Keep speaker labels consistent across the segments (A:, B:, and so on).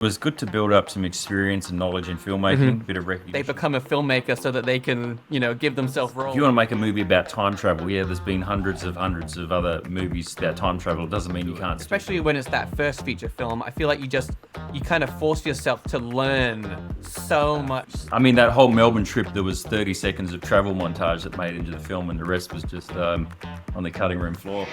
A: It was good to build up some experience and knowledge in filmmaking, a bit of
B: They
A: recognition.
B: become a filmmaker so that they can, give themselves
A: If you
B: roles.
A: want to make a movie about time travel, yeah, there's been hundreds of other movies about time travel. It doesn't mean you can't still.
B: Especially when it's that first feature film, I feel like you kind of force yourself to learn so much.
A: I mean, that whole Melbourne trip, there was 30 seconds of travel montage that made into the film, and the rest was just on the cutting room floor.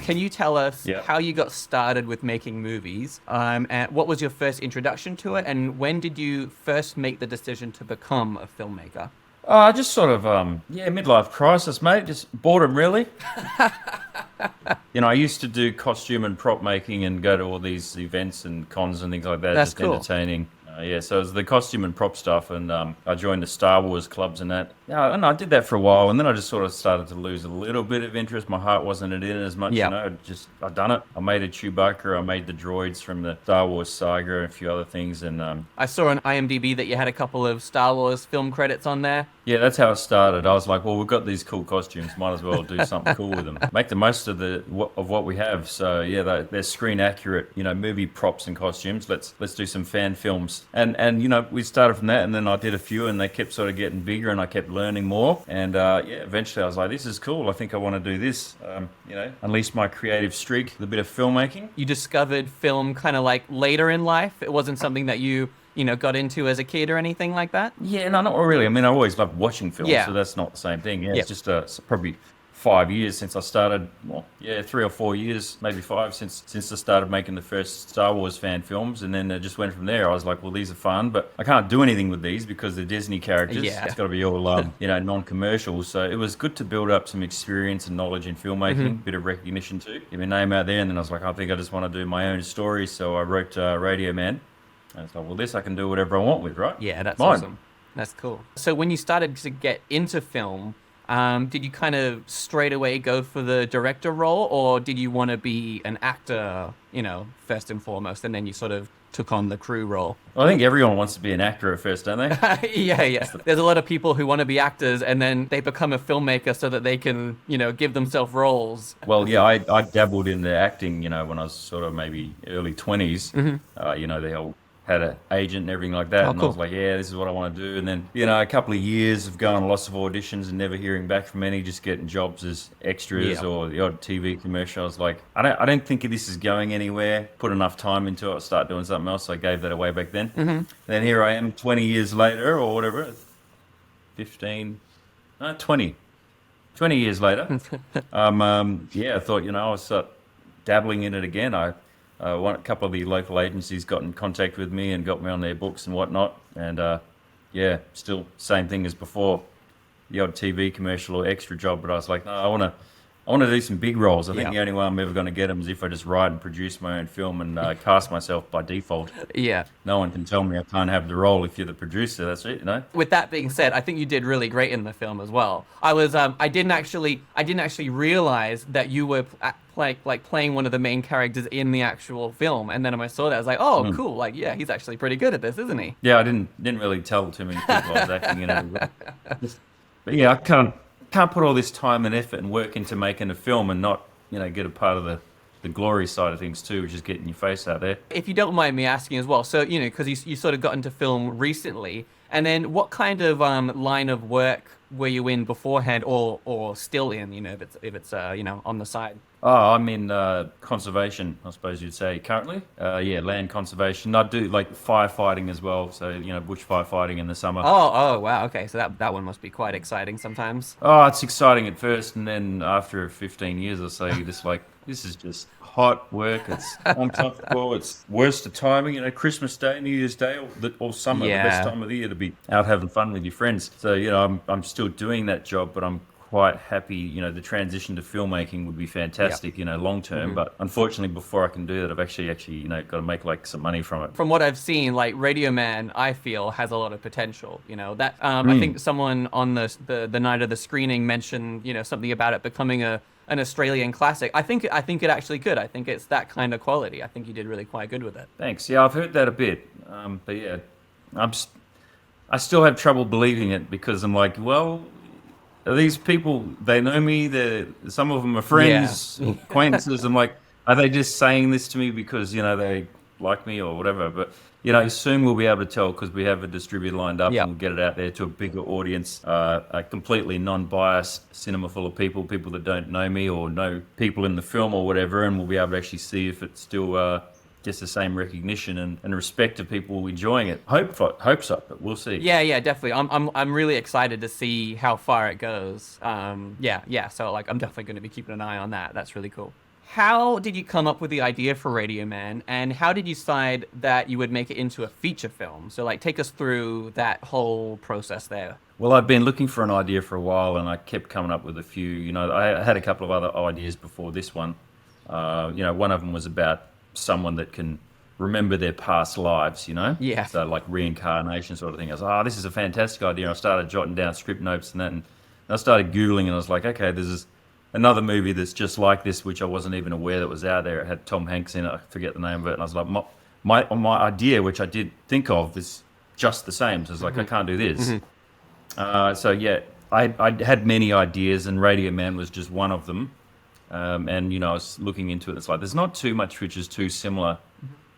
B: Can you tell us
A: Yeah.
B: how you got started with making movies? And what was your first introduction to it? And when did you first make the decision to become a filmmaker?
A: Just sort of, midlife crisis, mate. Just boredom, really. I used to do costume and prop making and go to all these events and cons and things like that,
B: That's
A: just
B: cool.
A: entertaining. So it was the costume and prop stuff, and I joined the Star Wars clubs and that. Yeah, and I did that for a while, and then I just sort of started to lose a little bit of interest. My heart wasn't in it as much,
B: Yeah.
A: I've done it. I made a Chewbacca, I made the droids from the Star Wars saga, and a few other things, and
B: I saw on IMDb that you had a couple of Star Wars film credits on there.
A: yeah, that's how it started. I was like, well, we've got these cool costumes, might as well do something cool with them. Make the most of what we have. So yeah, they're screen accurate, movie props and costumes. Let's do some fan films. And we started from that, and then I did a few, and they kept sort of getting bigger, and I kept learning more. And eventually I was like, this is cool. I think I want to do this. Unleash my creative streak, with a bit of filmmaking.
B: You discovered film kind of like later in life. It wasn't something that you got into as a kid or anything like that.
A: Yeah, no, not really. I mean, I always loved watching films,
B: Yeah.
A: so that's not the same thing. Yeah,
B: Yeah.
A: it's just probably 5 years since I started. Well, yeah, 3 or 4 years, maybe five since I started making the first Star Wars fan films, and then it just went from there. I was like, well, these are fun, but I can't do anything with these because they're Disney characters.
B: Yeah.
A: It's got to be all non-commercial. So it was good to build up some experience and knowledge in filmmaking, a bit of recognition too, get my name out there. And then I was like, I think I just want to do my own story. So I wrote Radio Man. And it's like, well, this I can do whatever I want with, right?
B: Yeah, that's
A: Mine.
B: awesome. That's cool. So when you started to get into film, did you kind of straight away go for the director role, or did you want to be an actor, first and foremost, and then you sort of took on the crew role?
A: I think everyone wants to be an actor at first, don't they?
B: Yeah. There's a lot of people who want to be actors, and then they become a filmmaker so that they can, give themselves roles.
A: Well, yeah, I dabbled in the acting, when I was sort of maybe early 20s. They all had an agent and everything like that.
B: Oh,
A: And I
B: cool.
A: was like, yeah, this is what I want to do. And then, a couple of years of going to lots of auditions and never hearing back from any, just getting jobs as extras
B: Yeah.
A: or the odd TV commercial. I was like, I don't think this is going anywhere. Put enough time into it. I'll start doing something else. So I gave that away back then. Then here I am 20 years later or whatever, 15, no, 20 years later. I thought, I'll start dabbling in it again. A couple of the local agencies got in contact with me and got me on their books and whatnot. And still same thing as before, the odd TV commercial or extra job. But I was like, no, I want to do some big roles. I think
B: Yeah.
A: the only way I'm ever going to get them is if I just write and produce my own film and cast myself by default.
B: Yeah.
A: No one can tell me I can't have the role if you're the producer. That's it.
B: With that being said, I think you did really great in the film as well. I didn't actually realize that you were playing one of the main characters in the actual film. And then when I saw that, I was like, oh, cool. Like, yeah, he's actually pretty good at this, isn't he?
A: Yeah, I didn't really tell too many people I was acting in it. But yeah, I can't put all this time and effort and work into making a film and not, get a part of the glory side of things too, which is getting your face out there.
B: If you don't mind me asking as well, so, because you sort of got into film recently, and then what kind of line of work were you in beforehand or still in, if it's on the side?
A: Oh, I'm in conservation, I suppose you'd say, currently. Land conservation. I do like firefighting as well, so, bush firefighting in the summer.
B: Oh, wow. Okay. So that one must be quite exciting sometimes.
A: Oh, it's exciting at first, and then after 15 years or so, you're just like, this is just hot work. It's uncomfortable. It's worst of timing. Christmas Day, New Year's Day, or summer,
B: Yeah.
A: the best time of the year to be out having fun with your friends. So, I'm still doing that job, but I'm quite happy. The transition to filmmaking would be fantastic, long term. But unfortunately, before I can do that, I've actually, got to make like some money from it.
B: From what I've seen, like Radio Man, I feel has a lot of potential. That I think someone on the night of the screening mentioned, something about it becoming an Australian classic. I think it actually could. I think it's that kind of quality. I think you did really quite good with it.
A: Thanks. Yeah, I've heard that a bit. But yeah, I still have trouble believing it because I'm like, well, are these people, they know me, some of them are
B: Yeah.
A: friends, acquaintances. I'm like, are they just saying this to me because, they like me or whatever? But, soon we'll be able to tell because we have a distributor lined up
B: Yeah.
A: and we'll get it out there to a bigger audience, a completely non-biased cinema full of people that don't know me or know people in the film or whatever, and we'll be able to actually see if it's still gets the same recognition and respect to people enjoying it. Hope so, but we'll see.
B: Yeah, definitely. I'm really excited to see how far it goes. Yeah. So like, I'm definitely going to be keeping an eye on that. That's really cool. How did you come up with the idea for Radio Man, and how did you decide that you would make it into a feature film? So like, take us through that whole process there.
A: Well, I'd been looking for an idea for a while, and I kept coming up with a few. I had a couple of other ideas before this one. One of them was about someone that can remember their past lives.
B: Yeah.
A: So like reincarnation sort of thing. I was, this is a fantastic idea. I started jotting down script notes and I started Googling, and I was like, okay, there's another movie that's just like this, which I wasn't even aware that was out there. It had Tom Hanks in it. I forget the name of it, and I was like, my idea, which I did think of, is just the same. So I was like, I can't do this. So yeah, I had many ideas, and Radio Man was just one of them. And I was looking into it. It's like there's not too much which is too similar.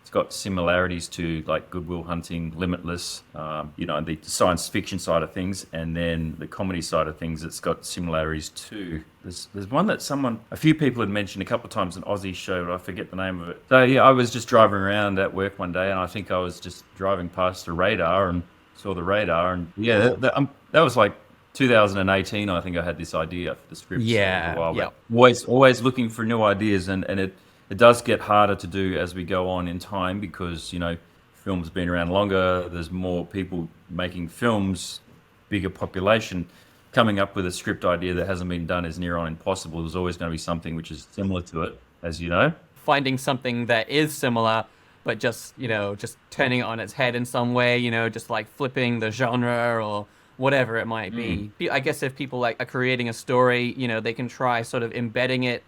A: It's got similarities to like Good Will Hunting, Limitless, the science fiction side of things, and then the comedy side of things. It's got similarities too. There's one that a few people had mentioned a couple of times, an Aussie show, but I forget the name of it. So yeah, I was just driving around at work one day, and I think I was just driving past the radar and saw the radar, and yeah, that was like 2018. I think I had this idea for the script.
B: Yeah.
A: A while
B: Yeah.
A: back. Always looking for new ideas, and it does get harder to do as we go on in time because film's been around longer. There's more people making films, bigger population. Coming up with a script idea that hasn't been done is near on impossible. There's always going to be something which is similar to it, as you know.
B: Finding something that is similar, but just turning it on its head in some way, just like flipping the genre or whatever it might be. I guess if people are creating a story, they can try sort of embedding it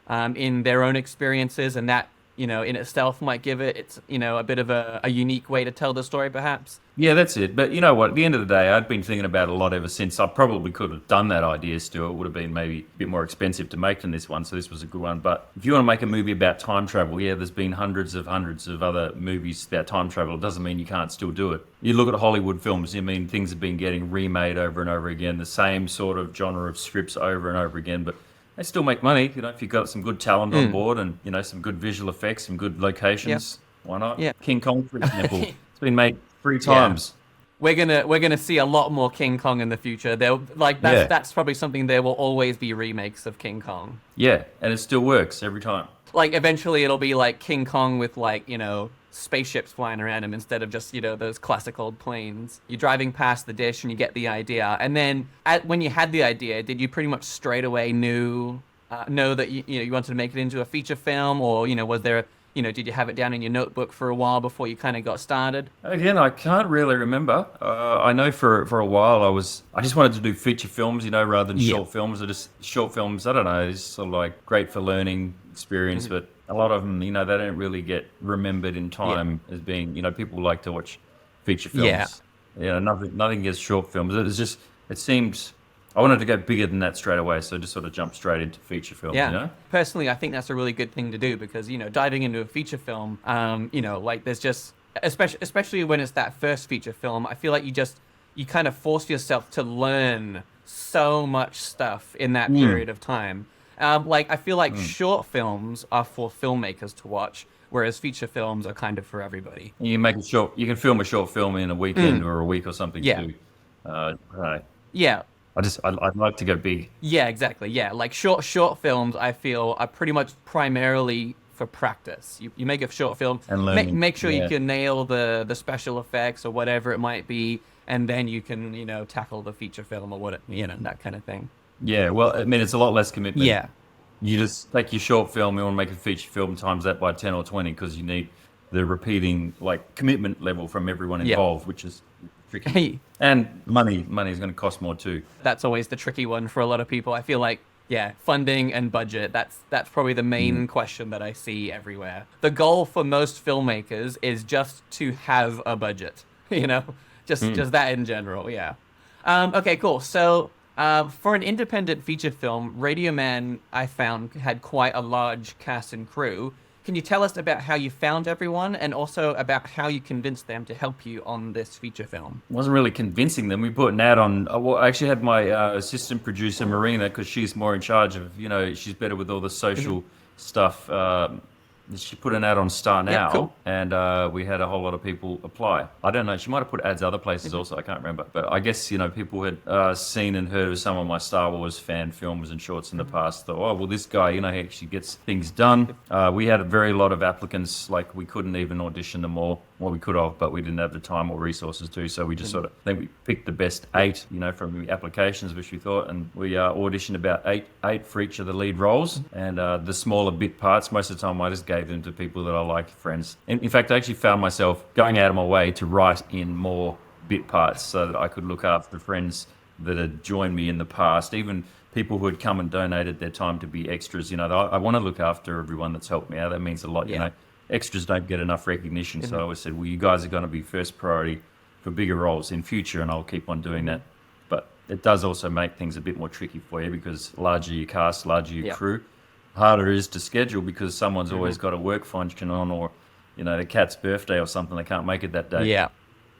B: in their own experiences, and that in itself might give it's a bit of a unique way to tell the story, perhaps.
A: Yeah, that's it. But you know what? At the end of the day, I'd been thinking about it a lot ever since. I probably could have done that idea still. It would have been maybe a bit more expensive to make than this one, so this was a good one. But if you want to make a movie about time travel, yeah, there's been hundreds of other movies about time travel. It doesn't mean you can't still do it. You look at Hollywood films, things have been getting remade over and over again, the same sort of genre of scripts over and over again, but they still make money, if you've got some good talent on board and, some good visual effects, some good locations, why not?
B: Yeah.
A: King Kong, for example, it's been made 3 times.
B: We're gonna see a lot more King Kong in the future. That's probably something. There will always be remakes of King Kong.
A: Yeah, and it still works every time.
B: Like eventually it'll be like King Kong with spaceships flying around him instead of just those classic old planes. You're driving past the dish and you get the idea, and then when you had the idea, did you pretty much straight away know that you wanted to make it into a feature film, or was there did you have it down in your notebook for a while before you kind of got started?
A: Again, I can't really remember. I know for a while I just wanted to do feature films, rather than short films. Or just short films, I don't know, it's sort of like great for learning experience, but a lot of them, they don't really get remembered in time as being, people like to watch feature films. Nothing against short films. It seems I wanted to go bigger than that straight away, so just sort of jump straight into feature films.
B: Personally, I think that's a really good thing to do because diving into a feature film, there's just especially when it's that first feature film, I feel like you kind of force yourself to learn so much stuff in that period of time. I feel like short films are for filmmakers to watch, whereas feature films are kind of for everybody.
A: You can film a short film in a weekend or a week or something too.
B: Yeah.
A: I'd like to go big.
B: Yeah, exactly. Yeah, like short films, I feel are pretty much primarily for practice. You make a short film
A: and learning.
B: Make sure you can nail the special effects or whatever it might be, and then you can tackle the feature film or that kind of thing.
A: Yeah, well, it's a lot less commitment.
B: Yeah,
A: you just take your short film, you want to make a feature film, times that by 10 or 20 because you need the repeating commitment level from everyone involved, which is tricky. And money is going to cost more too.
B: That's always the tricky one for a lot of people. I feel like funding and budget, that's probably the main question that I see everywhere. The goal for most filmmakers is just to have a budget, just that in general. Okay, cool. So For an independent feature film, Radio Man, I found, had quite a large cast and crew. Can you tell us about how you found everyone and also about how you convinced them to help you on this feature film?
A: Wasn't really convincing them. We put an ad on. Well, I actually had my assistant producer Marina, because she's more in charge of, she's better with all the social stuff. She put an ad on Star Now,
B: cool.
A: and we had a whole lot of people apply. I don't know. She might have put ads other places also. I can't remember. But I guess, people had seen and heard of some of my Star Wars fan films and shorts in the past. Thought, oh, well, this guy, he actually gets things done. We had a very lot of applicants. Like, we couldn't even audition them all. Well, we could have, but we didn't have the time or resources to. So we just I think we picked the best 8, from the applications, which we thought. And we auditioned about eight for each of the lead roles. And the smaller bit parts, most of the time I just gave them to people that I like, friends. In fact, I actually found myself going out of my way to write in more bit parts so that I could look after friends that had joined me in the past, even people who had come and donated their time to be extras. I want to look after everyone that's helped me out. That means a lot. Extras don't get enough recognition. So I always said, well, you guys are going to be first priority for bigger roles in future, and I'll keep on doing that. But it does also make things a bit more tricky for you, because larger your cast, larger your crew, harder it is to schedule, because someone's always got a work function on, or the cat's birthday or something, they can't make it that day.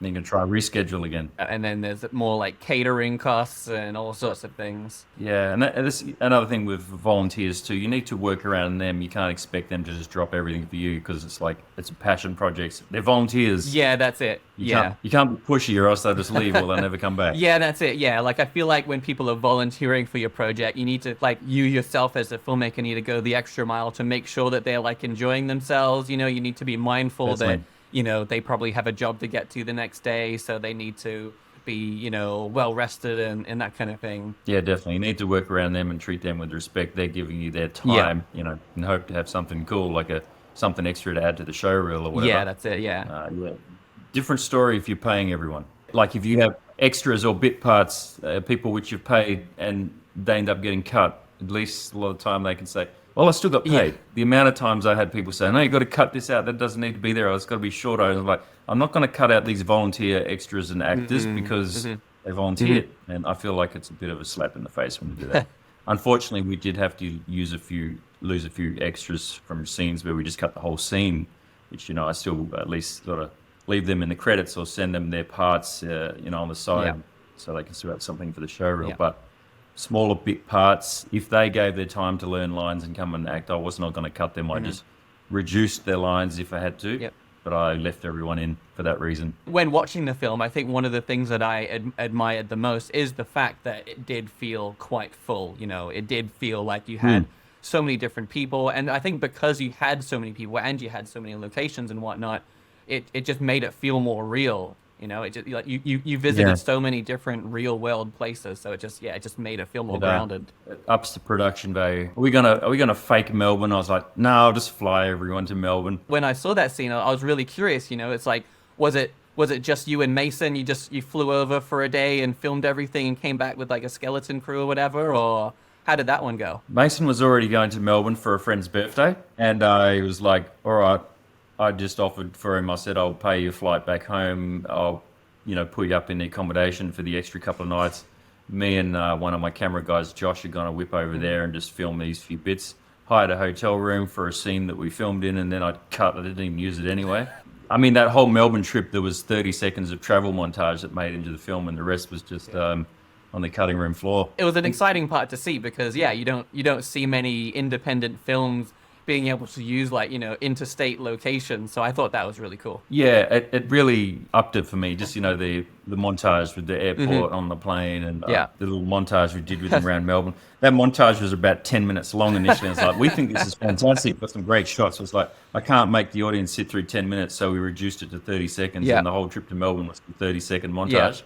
A: And you can try reschedule again.
B: And then there's more like catering costs and all sorts of things.
A: Yeah, and this another thing with volunteers too. You need to work around them. You can't expect them to just drop everything for you, because it's a passion project. They're volunteers.
B: Yeah, that's it.
A: You can't be pushy, or else they'll just leave, or they'll never come back.
B: Yeah, that's it. Yeah, like I feel like when people are volunteering for your project, you need to, like, you yourself as a filmmaker need to go the extra mile to make sure that they're like enjoying themselves. You need to be mindful that they probably have a job to get to the next day, so they need to be, well rested and that kind of thing.
A: Yeah, definitely. You need to work around them and treat them with respect. They're giving you their time, and hope to have something cool, like something extra to add to the show reel or whatever.
B: Yeah, that's it. Yeah.
A: Different story if you're paying everyone. Like, if you have extras or bit parts, people which you've paid and they end up getting cut, at least a lot of the time they can say, well, I still got paid. The amount of times I had people say, no, you've got to cut this out. That doesn't need to be there. It's got to be short. I was like, I'm not going to cut out these volunteer extras and actors because they volunteered. And I feel like it's a bit of a slap in the face when you do that. Unfortunately, we did have to lose a few extras from scenes where we just cut the whole scene, which, I still at least sort of leave them in the credits or send them their parts, on the side, so they can still have something for the show reel. But smaller bit parts, if they gave their time to learn lines and come and act, I was not going to cut them. I just reduced their lines if I had to, but I left everyone in for that reason.
B: When watching the film, I think one of the things that I admired the most is the fact that it did feel quite full. It did feel like you had so many different people, and I think because you had so many people and you had so many locations and whatnot, it just made it feel more real. It just, like, you visited so many different real world places, so it just made it feel more grounded.
A: It ups the production value. Are we gonna fake Melbourne? I was like, no, I'll just fly everyone to Melbourne.
B: When I saw that scene, I was really curious. It's like, was it just you and Mason? You flew over for a day and filmed everything and came back with like a skeleton crew or whatever, or how did that one go?
A: Mason was already going to Melbourne for a friend's birthday, and he was like, all right. I just offered for him. I said, I'll pay your flight back home. I'll, put you up in the accommodation for the extra couple of nights. Me and one of my camera guys, Josh, are going to whip over there and just film these few bits. Hired a hotel room for a scene that we filmed in, and then I cut. I didn't even use it anyway. I mean, that whole Melbourne trip, there was 30 seconds of travel montage that made into the film, and the rest was just on the cutting room floor.
B: It was an exciting part to see because, you don't see many independent films being able to use interstate locations, so I thought that was really cool.
A: Yeah, it really upped it for me. Just the montage with the airport on the plane, and the little montage we did with them around Melbourne. That montage was about 10 minutes long initially. I was like, we think this is fantastic. Got some great shots. It was like, I can't make the audience sit through 10 minutes, so we reduced it to 30 seconds, and the whole trip to Melbourne was a 30-second montage.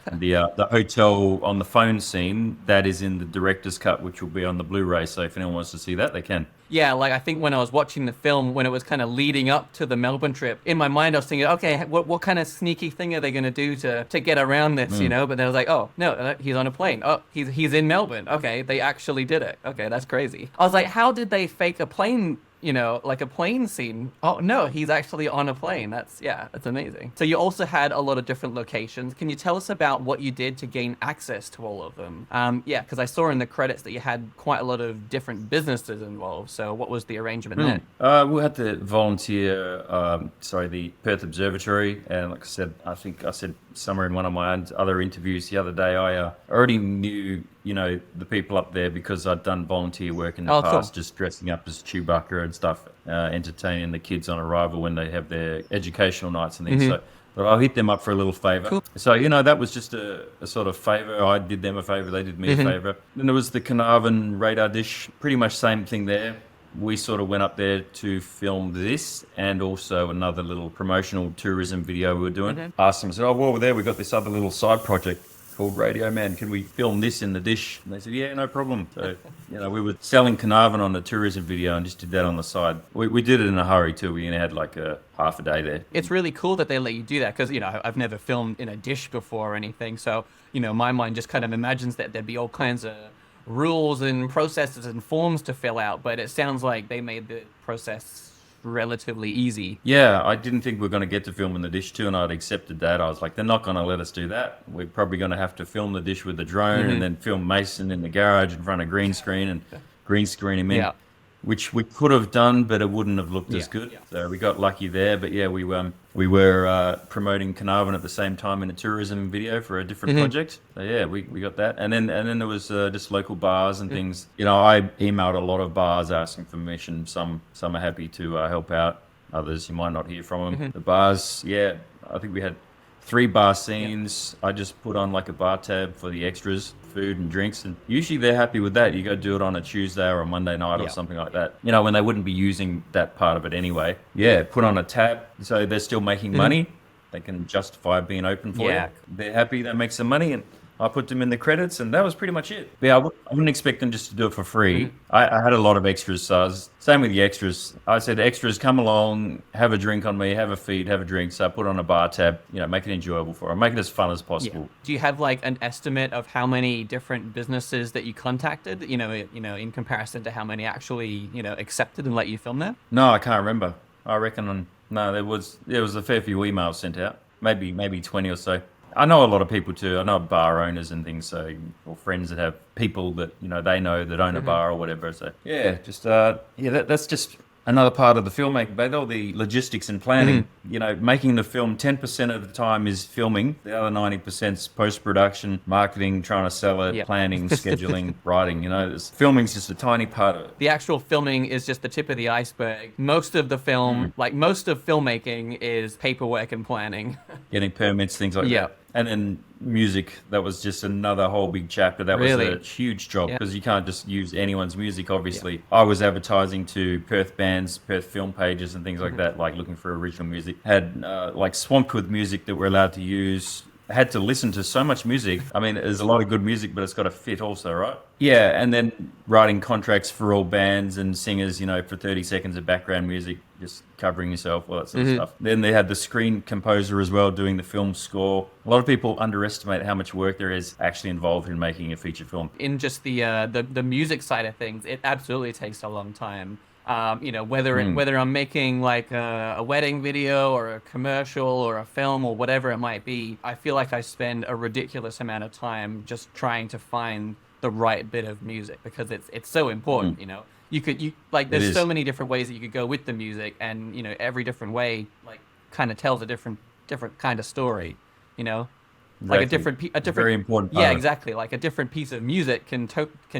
A: And the hotel on the phone scene, that is in the director's cut, which will be on the Blu-ray, so if anyone wants to see that, they can.
B: Yeah, like I think when I was watching the film, when it was kind of leading up to the Melbourne trip, in my mind I was thinking, okay, what kind of sneaky thing are they going to do to get around this, But then I was like, oh, no, he's on a plane. Oh, he's in Melbourne. Okay, they actually did it. Okay, that's crazy. I was like, how did they fake a plane like a plane scene. Oh no, he's actually on a plane. That's amazing. So you also had a lot of different locations. Can you tell us about what you did to gain access to all of them? Yeah, because I saw in the credits that you had quite a lot of different businesses involved. So what was the arrangement there?
A: We had to volunteer, the Perth Observatory. And like I said, I think I said somewhere in one of my other interviews the other day, I already knew, the people up there because I'd done volunteer work in the past, just dressing up as Chewbacca and stuff, entertaining the kids on arrival when they have their educational nights and things. So, but I'll hit them up for a little favour.
B: Cool.
A: So, that was just a sort of favour. I did them a favour, they did me a favour. Then there was the Carnarvon radar dish, pretty much same thing there. We sort of went up there to film this and also another little promotional tourism video we were doing. Asked them, I said, while we're there, we've got this other little side project called Radio Man. Can we film this in the dish? And they said, yeah, no problem. So, we were selling Carnarvon on the tourism video and just did that on the side. We did it in a hurry too. We had like a half a day there.
B: It's really cool that they let you do that because, I've never filmed in a dish before or anything. So, my mind just kind of imagines that there'd be all kinds of rules and processes and forms to fill out, but it sounds like they made the process relatively easy.
A: Yeah, I didn't think we were going to get to film in the dish too, and I'd accepted that. I was like, they're not going to let us do that. We're probably going to have to film the dish with the drone and then film Mason in the garage in front of green screen and green screen him in, which we could have done, but it wouldn't have looked as good. So we got lucky there. But yeah, we were promoting Carnarvon at the same time in a tourism video for a different project. So yeah, we got that. And then there was just local bars and things. I emailed a lot of bars asking for permission. Some are happy to help out. Others you might not hear from them. The bars, I think we had 3 bar scenes. I just put on like a bar tab for the extras, food and drinks, and usually they're happy with that. You go do it on a Tuesday or a Monday night or something like that, when they wouldn't be using that part of it anyway. Put on a tab so they're still making money. They can justify being open for you. They're happy, they make some money, and I put them in the credits, and that was pretty much it. I wouldn't expect them just to do it for free. I had a lot of extras, so same with the extras. I said, extras, come along, have a drink on me, have a feed, have a drink. So I put on a bar tab, make it enjoyable for them, make it as fun as possible.
B: Do you have like an estimate of how many different businesses that you contacted, in comparison to how many actually, accepted and let you film there?
A: No, I can't remember. I reckon, there was a fair few emails sent out, maybe 20 or so. I know a lot of people too. I know bar owners and things, or friends that have people that they know that own a bar or whatever. So that's just another part of the filmmaking, but all the logistics and planning. Making the film 10% of the time is filming, the other 90% is post-production, marketing, trying to sell it, planning, scheduling, writing. Filming's just a tiny part of it.
B: The actual filming is just the tip of the iceberg. Most of the film, like most of filmmaking, is paperwork and planning.
A: Getting permits, things like that. And then music, that was just another whole big chapter. That was a huge job because you can't just use anyone's music, obviously. I was advertising to Perth bands, Perth film pages and things like that, like looking for original music. Had swamped with music that we're allowed to use. I had to listen to so much music. I mean, there's a lot of good music, but it's got to fit also, right? Yeah, and then writing contracts for all bands and singers, for 30 seconds of background music, just covering yourself, all that sort of stuff. Then they had the screen composer as well, doing the film score. A lot of people underestimate how much work there is actually involved in making a feature film.
B: In just the music side of things, it absolutely takes a long time. Whether I'm making like a wedding video or a commercial or a film or whatever it might be, I feel like I spend a ridiculous amount of time just trying to find the right bit of music because it's so important. There's so many different ways that you could go with the music, and every different way like kind of tells a different kind of story. Like
A: exactly.
B: a different
A: very important part.
B: Yeah, exactly. Like a different piece of music can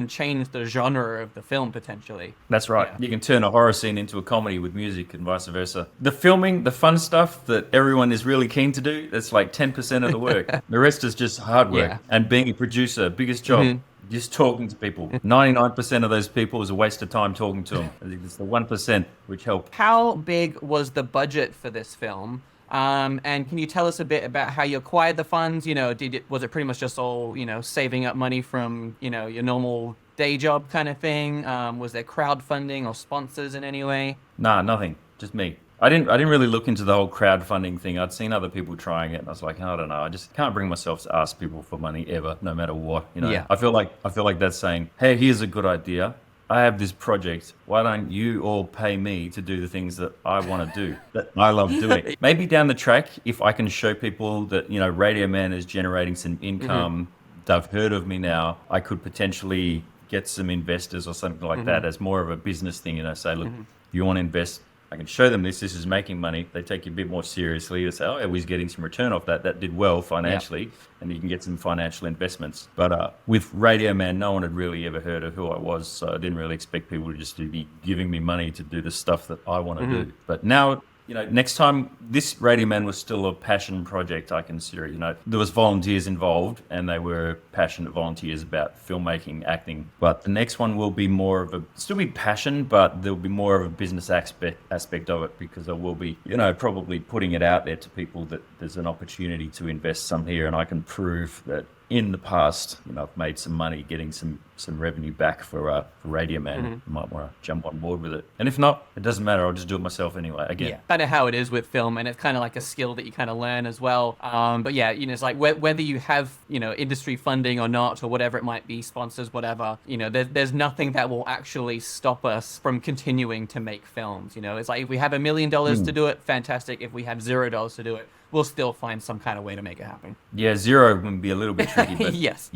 B: change the genre of the film potentially.
A: That's right. You can turn a horror scene into a comedy with music and vice versa. The filming, the fun stuff that everyone is really keen to do, that's like 10% of the work. The rest is just hard work. And being a producer, biggest job. Just talking to people. 99% of those people is a waste of time talking to them. It's the 1% which help.
B: How big was the budget for this film? And can you tell us a bit about how you acquired the funds? Was it pretty much just all, saving up money from, your normal day job kind of thing? Was there crowdfunding or sponsors in any way?
A: Nah, nothing. Just me. I didn't really look into the whole crowdfunding thing. I'd seen other people trying it, and I was like, I don't know. I just can't bring myself to ask people for money ever, no matter what. I feel like that's saying, hey, here's a good idea. I have this project. Why don't you all pay me to do the things that I want to do, that I love doing? Maybe down the track, if I can show people that, Radio Man is generating some income, they've heard of me now, I could potentially get some investors or something like that as more of a business thing. Say, look, you want to invest, I can show them this is making money. They take you a bit more seriously. They say, oh, yeah, he's getting some return off that. That did well financially, and you can get some financial investments. But with Radio Man, no one had really ever heard of who I was, so I didn't really expect people to just be giving me money to do the stuff that I want to do. But now, next time, this Radio Man was still a passion project, I consider it. There was volunteers involved, and they were passionate volunteers about filmmaking, acting. But the next one will be more of still be passion, but there'll be more of a business aspect of it, because I will be, probably putting it out there to people that there's an opportunity to invest some here, and I can prove that in the past, I've made some money getting some revenue back for Radio Man. You might want to jump on board with it. And if not, it doesn't matter. I'll just do it myself anyway. Again.
B: Yeah, kind of how it is with film, and it's kind of like a skill that you kind of learn as well. But yeah, it's like whether you have, industry funding or not, or whatever it might be, sponsors, whatever, there's nothing that will actually stop us from continuing to make films. It's like if we have $1 million to do it, fantastic. If we have $0 to do it, we'll still find some kind of way to make it happen.
A: Yeah, zero would be a little bit tricky, but
B: yes,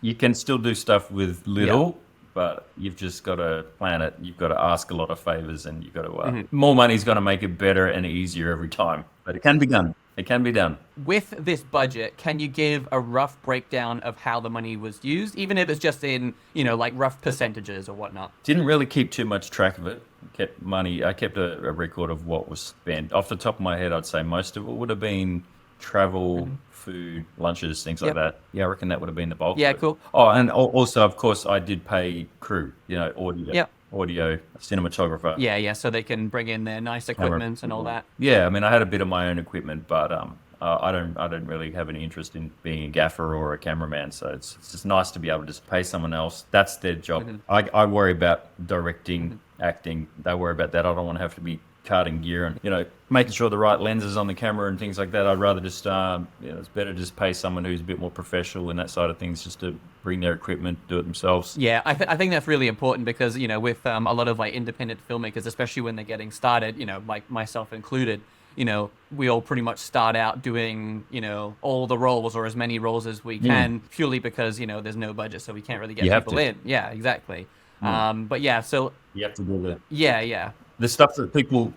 A: you can still do stuff with little, but you've just got to plan it. You've got to ask a lot of favors, and you've got to more money's going to make it better and easier every time. But it can be done. It can be done.
B: With this budget, can you give a rough breakdown of how the money was used, even if it's just in, like rough percentages or whatnot?
A: Didn't really keep too much track of it. I kept a record of what was spent. Off the top of my head, I'd say most of it would have been travel, food, lunches, things like that. Yeah, I reckon that would have been the bulk.
B: Yeah, cool.
A: Oh, and also, of course, I did pay crew, audio, cinematographer.
B: Yeah, so they can bring in their nice equipment and all that.
A: Yeah, I mean, I had a bit of my own equipment, but I don't really have any interest in being a gaffer or a cameraman, so it's just nice to be able to just pay someone else. That's their job. I worry about directing, acting. They worry about that. I don't want to have to be carting gear and making sure the right lenses on the camera and things like that. I'd rather just it's better to just pay someone who's a bit more professional in that side of things, just to bring their equipment, do it themselves.
B: Yeah, I think that's really important, because with a lot of like independent filmmakers, especially when they're getting started, like myself included, we all pretty much start out doing, all the roles, or as many roles as we can, purely because, there's no budget, so we can't really get people in. Yeah, exactly. But yeah, so
A: you have to do
B: the
A: stuff that people,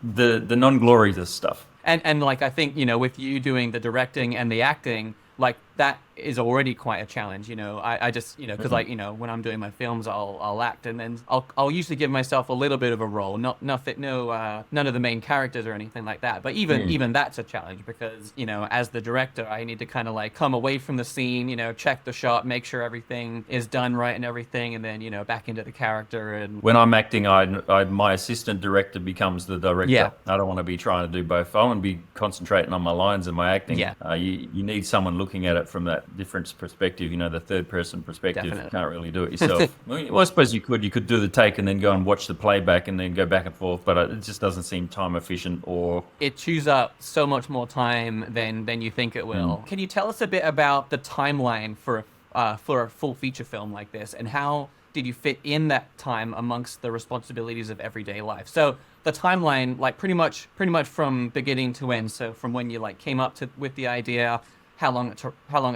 A: the non-glorious stuff.
B: And like, I think, with you doing the directing and the acting, like that is already quite a challenge. I just, because like, when I'm doing my films, I'll act, and then I'll usually give myself a little bit of a role, none of the main characters or anything like that. But even that's a challenge, because, as the director, I need to kind of like come away from the scene, check the shot, make sure everything is done right and everything, and then, back into the character. And
A: when I'm acting, my assistant director becomes the director. Yeah. I don't want to be trying to do both. I want to be concentrating on my lines and my acting.
B: Yeah.
A: You need someone looking at it from that different perspective, the third person perspective.
B: Definitely.
A: You can't really do it yourself. Well, I suppose you could do the take and then go and watch the playback and then go back and forth, but it just doesn't seem time efficient, or
B: it chews up so much more time than you think it will. Can you tell us a bit about the timeline for a full feature film like this, and how did you fit in that time amongst the responsibilities of everyday life? So the timeline, like pretty much from beginning to end. So from when you like came up with the idea, how long it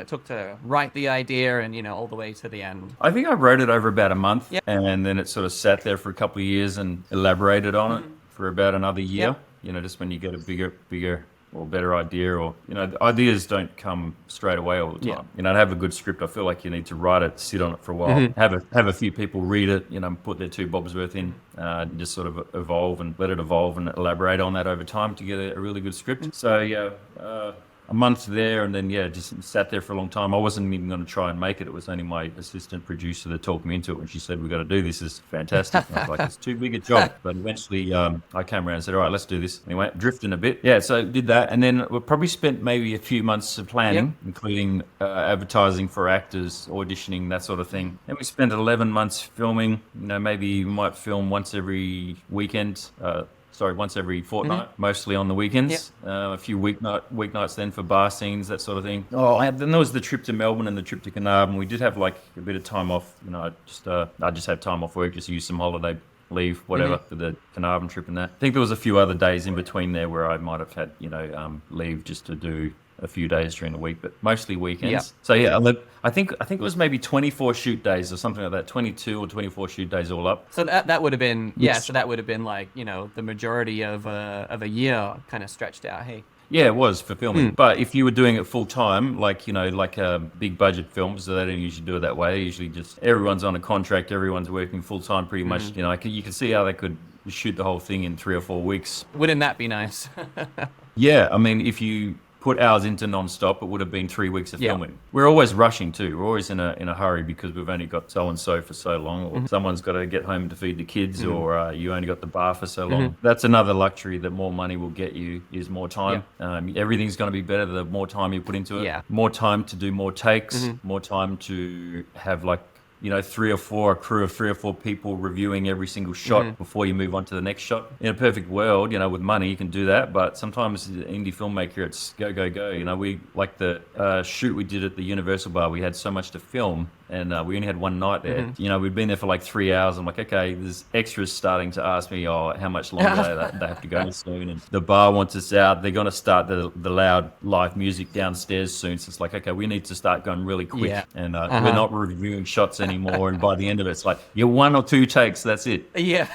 B: took to write the idea, and all the way to the end.
A: I think I wrote it over about a month, and then it sort of sat there for a couple of years and elaborated on it for about another year. Just when you get a bigger or better idea, or the ideas don't come straight away all the time. To have a good script, I feel like you need to write it, sit on it for a while, have a few people read it, put their 2 bobs worth in, just sort of evolve and let it evolve and elaborate on that over time to get a really good script. So a month there, and then just sat there for a long time. I wasn't even going to try and make it. It was only my assistant producer that talked me into it when she said, "We've got to do this. This is fantastic." And I was like, "It's too big a job." But eventually, I came around and said, "All right, let's do this." Anyway, drifting a bit. Yeah, so did that, and then we probably spent maybe a few months of planning, including advertising for actors, auditioning, that sort of thing. Then we spent 11 months filming. Maybe we might film once every weekend. once every fortnight, mostly on the weekends. A few weeknights then for bar scenes, that sort of thing. Then there was the trip to Melbourne and the trip to Carnarvon. We did have like a bit of time off. I just had time off work, just use some holiday leave, whatever, for the Carnarvon trip and that. I think there was a few other days in between there where I might have had, leave just to do a few days during the week, but mostly weekends.
B: Yep.
A: So yeah, I think it was maybe 24 shoot days or something like that, 22 or 24 shoot days all up.
B: So that would have been so that would have been like the majority of a year kind of stretched out. Hey.
A: Yeah, it was for filming. But if you were doing it full time, like big budget films, so they don't usually do it that way. They usually just everyone's on a contract, everyone's working full time pretty much. You can see how they could shoot the whole thing in 3 or 4 weeks.
B: Wouldn't that be nice?
A: Yeah, I mean, if you put ours into non-stop, it would have been 3 weeks of filming. We're always rushing too. We're always in a hurry because we've only got so and so for so long, or someone's got to get home to feed the kids, or you only got the bar for so long. That's another luxury that more money will get you, is more time. Everything's going to be better the more time you put into it.
B: Yeah.
A: More time to do more takes, more time to have a crew of 3 or 4 people reviewing every single shot before you move on to the next shot. In a perfect world, with money, you can do that. But sometimes as an indie filmmaker, it's go, go, go. We, like the shoot we did at the Universal Bar, we had so much to film, and we only had one night there. We'd been there for like 3 hours. I'm like, okay, there's extras starting to ask me, how much longer they have to go soon. And the bar wants us out. They're going to start the loud live music downstairs soon. So it's like, okay, we need to start going really quick.
B: Yeah.
A: And we're not reviewing shots anymore. And by the end of it, it's like, you're 1 or 2 takes, that's it.
B: Yeah.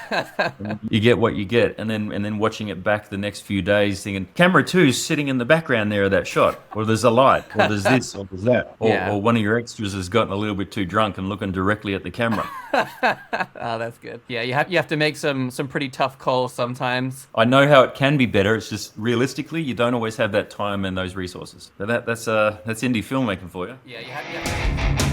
A: You get what you get. And then watching it back the next few days thinking, camera 2's sitting in the background there of that shot. Or there's a light. Or there's this. Or there's that. Or one of your extras has gotten a little bit too drunk and looking directly at the camera.
B: Oh, that's good. Yeah, you have to make some pretty tough calls sometimes.
A: I know how it can be better. It's just realistically, you don't always have that time and those resources. So that's indie filmmaking for you.
B: Yeah, you have